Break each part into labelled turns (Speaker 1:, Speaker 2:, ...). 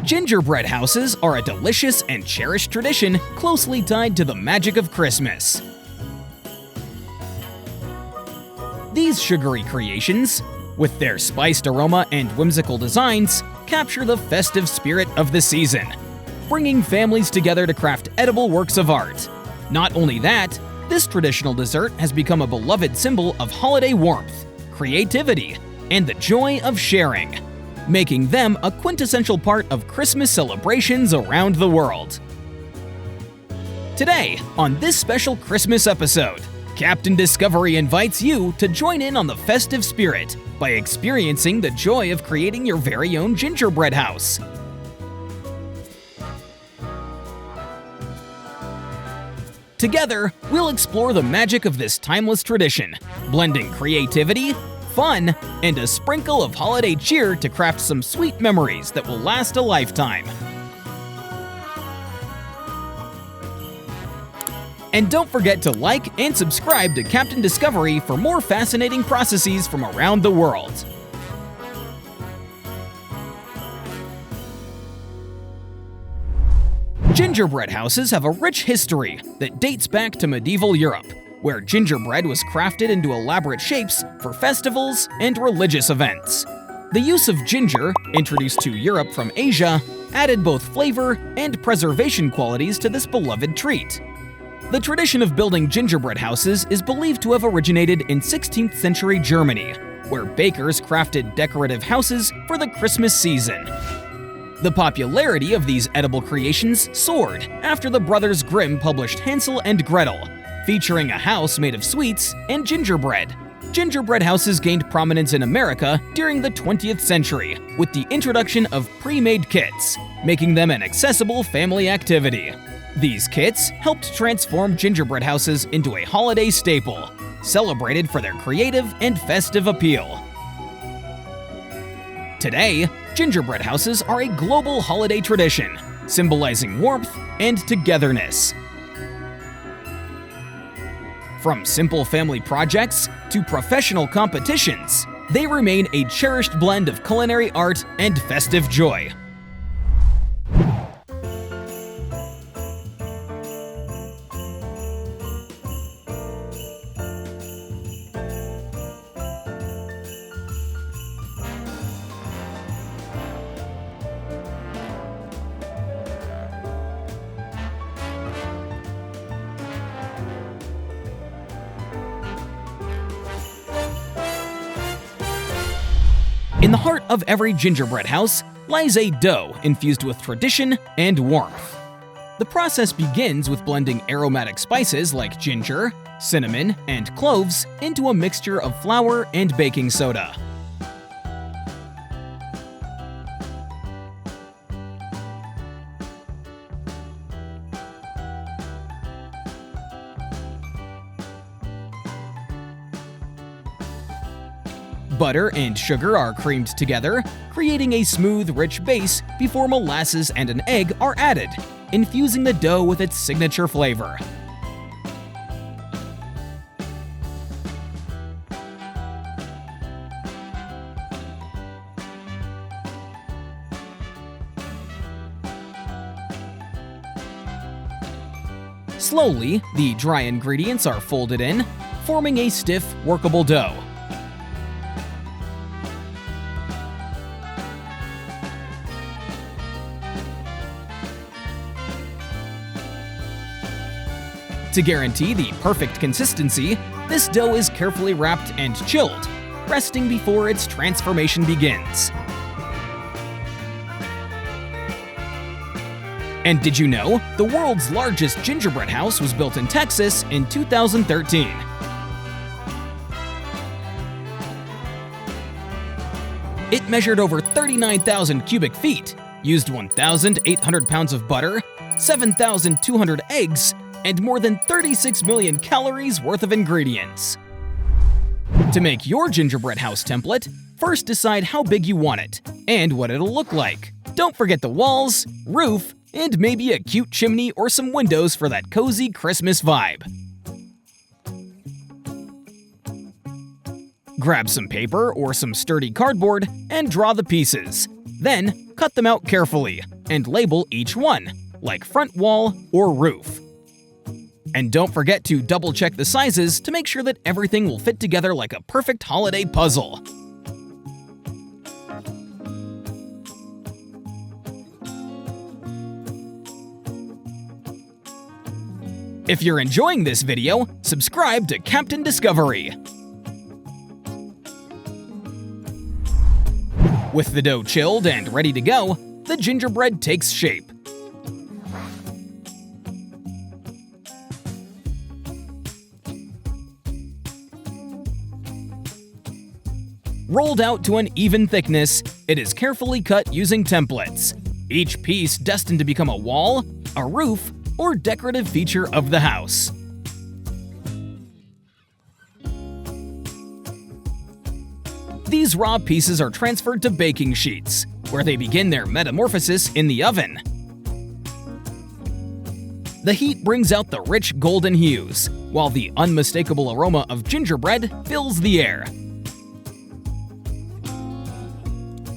Speaker 1: Gingerbread houses are a delicious and cherished tradition closely tied to the magic of Christmas. These sugary creations, with their spiced aroma and whimsical designs, capture the festive spirit of the season, bringing families together to craft edible works of art. Not only that, this traditional dessert has become a beloved symbol of holiday warmth, creativity, and the joy of sharing, making them a quintessential part of Christmas celebrations around the world. Today, on this special Christmas episode, Captain Discovery invites you to join in on the festive spirit by experiencing the joy of creating your very own gingerbread house. Together, we'll explore the magic of this timeless tradition, blending creativity, fun, and a sprinkle of holiday cheer to craft some sweet memories that will last a lifetime. And don't forget to like and subscribe to Captain Discovery for more fascinating processes from around the world. Gingerbread houses have a rich history that dates back to medieval Europe, where gingerbread was crafted into elaborate shapes for festivals and religious events. The use of ginger, introduced to Europe from Asia, added both flavor and preservation qualities to this beloved treat. The tradition of building gingerbread houses is believed to have originated in 16th century Germany, where bakers crafted decorative houses for the Christmas season. The popularity of these edible creations soared after the brothers Grimm published Hansel and Gretel, featuring a house made of sweets and gingerbread. Gingerbread houses gained prominence in America during the 20th century with the introduction of pre-made kits, making them an accessible family activity. These kits helped transform gingerbread houses into a holiday staple, celebrated for their creative and festive appeal. Today, gingerbread houses are a global holiday tradition, symbolizing warmth and togetherness. From simple family projects to professional competitions, they remain a cherished blend of culinary art and festive joy. In the heart of every gingerbread house lies a dough infused with tradition and warmth. The process begins with blending aromatic spices like ginger, cinnamon, and cloves into a mixture of flour and baking soda. Butter and sugar are creamed together, creating a smooth, rich base before molasses and an egg are added, infusing the dough with its signature flavor. Slowly, the dry ingredients are folded in, forming a stiff, workable dough. To guarantee the perfect consistency, this dough is carefully wrapped and chilled, resting before its transformation begins. And did you know the world's largest gingerbread house was built in Texas in 2013? It measured over 39,000 cubic feet, used 1,800 pounds of butter, 7,200 eggs, and more than 36 million calories worth of ingredients. To make your gingerbread house template, first decide how big you want it and what it'll look like. Don't forget the walls, roof, and maybe a cute chimney or some windows for that cozy Christmas vibe. Grab some paper or some sturdy cardboard and draw the pieces. Then, cut them out carefully and label each one, like front wall or roof. And don't forget to double-check the sizes to make sure that everything will fit together like a perfect holiday puzzle. If you're enjoying this video, subscribe to Captain Discovery. With the dough chilled and ready to go, the gingerbread takes shape. Rolled out to an even thickness, it is carefully cut using templates, each piece destined to become a wall, a roof, or decorative feature of the house. These raw pieces are transferred to baking sheets, where they begin their metamorphosis in the oven. The heat brings out the rich golden hues, while the unmistakable aroma of gingerbread fills the air.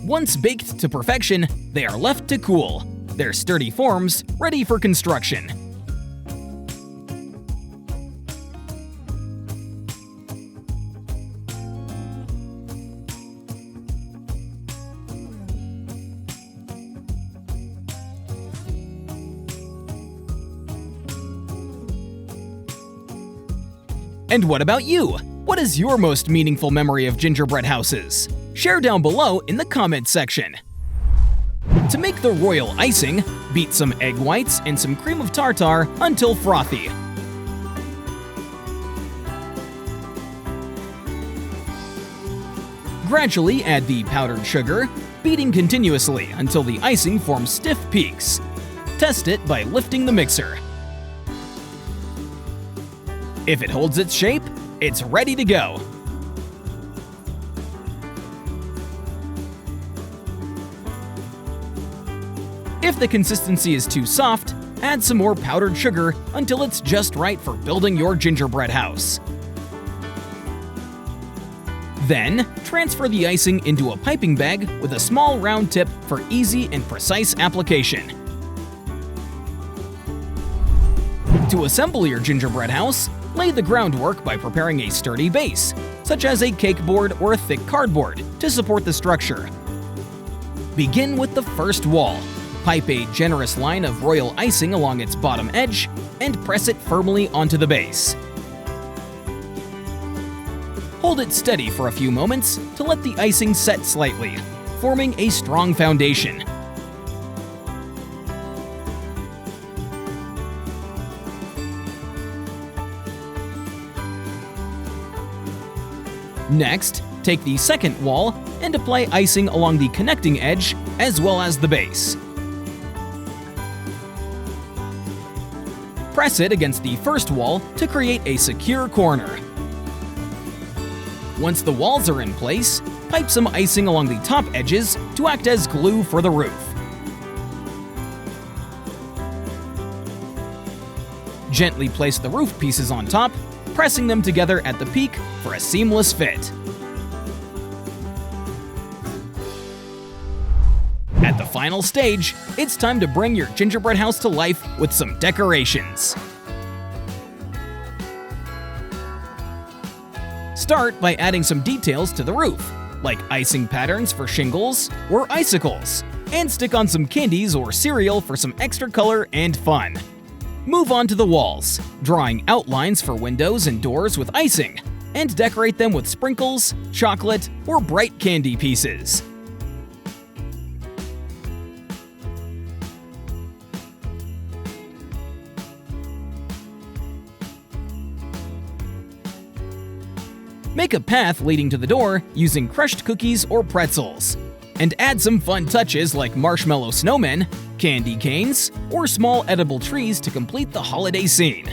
Speaker 1: Once baked to perfection, they are left to cool, their sturdy forms ready for construction. And what about you? What is your most meaningful memory of gingerbread houses? Share down below in the comments section. To make the royal icing, beat some egg whites and some cream of tartar until frothy. Gradually add the powdered sugar, beating continuously until the icing forms stiff peaks. Test it by lifting the mixer. If it holds its shape, it's ready to go. If the consistency is too soft, add some more powdered sugar until it's just right for building your gingerbread house. Then, transfer the icing into a piping bag with a small round tip for easy and precise application. To assemble your gingerbread house, lay the groundwork by preparing a sturdy base, such as a cake board or a thick cardboard, to support the structure. Begin with the first wall. Pipe a generous line of royal icing along its bottom edge and press it firmly onto the base. Hold it steady for a few moments to let the icing set slightly, forming a strong foundation. Next, take the second wall and apply icing along the connecting edge as well as the base. Press it against the first wall to create a secure corner. Once the walls are in place, pipe some icing along the top edges to act as glue for the roof. Gently place the roof pieces on top, pressing them together at the peak for a seamless fit. At the final stage, it's time to bring your gingerbread house to life with some decorations. Start by adding some details to the roof, like icing patterns for shingles or icicles, and stick on some candies or cereal for some extra color and fun. Move on to the walls, drawing outlines for windows and doors with icing, and decorate them with sprinkles, chocolate, or bright candy pieces. Make a path leading to the door using crushed cookies or pretzels, and add some fun touches like marshmallow snowmen, candy canes, or small edible trees to complete the holiday scene.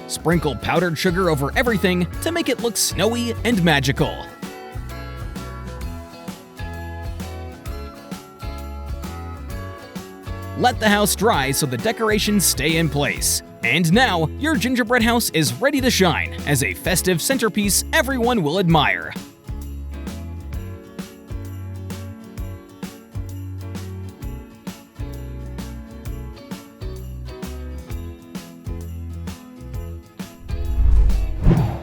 Speaker 1: Sprinkle powdered sugar over everything to make it look snowy and magical. Let the house dry so the decorations stay in place. And now, your gingerbread house is ready to shine as a festive centerpiece everyone will admire.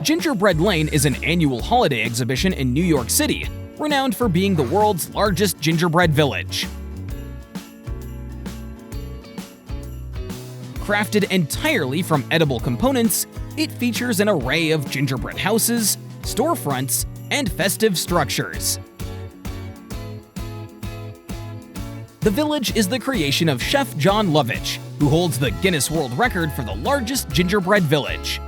Speaker 1: Gingerbread Lane is an annual holiday exhibition in New York City, renowned for being the world's largest gingerbread village. Crafted entirely from edible components, it features an array of gingerbread houses, storefronts, and festive structures. The village is the creation of Chef John Lovitch, who holds the Guinness World Record for the largest gingerbread village.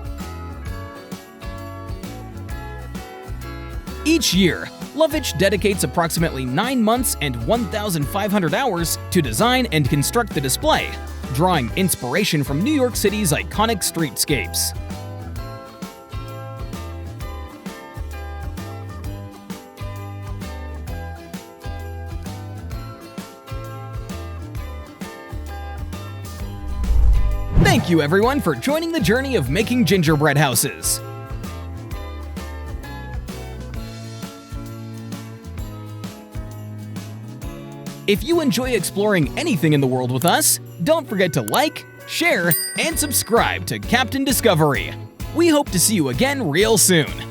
Speaker 1: Each year, Lovitch dedicates approximately 9 months and 1,500 hours to design and construct the display, drawing inspiration from New York City's iconic streetscapes. Thank you everyone for joining the journey of making gingerbread houses. If you enjoy exploring anything in the world with us, don't forget to like, share, and subscribe to Captain Discovery. We hope to see you again real soon.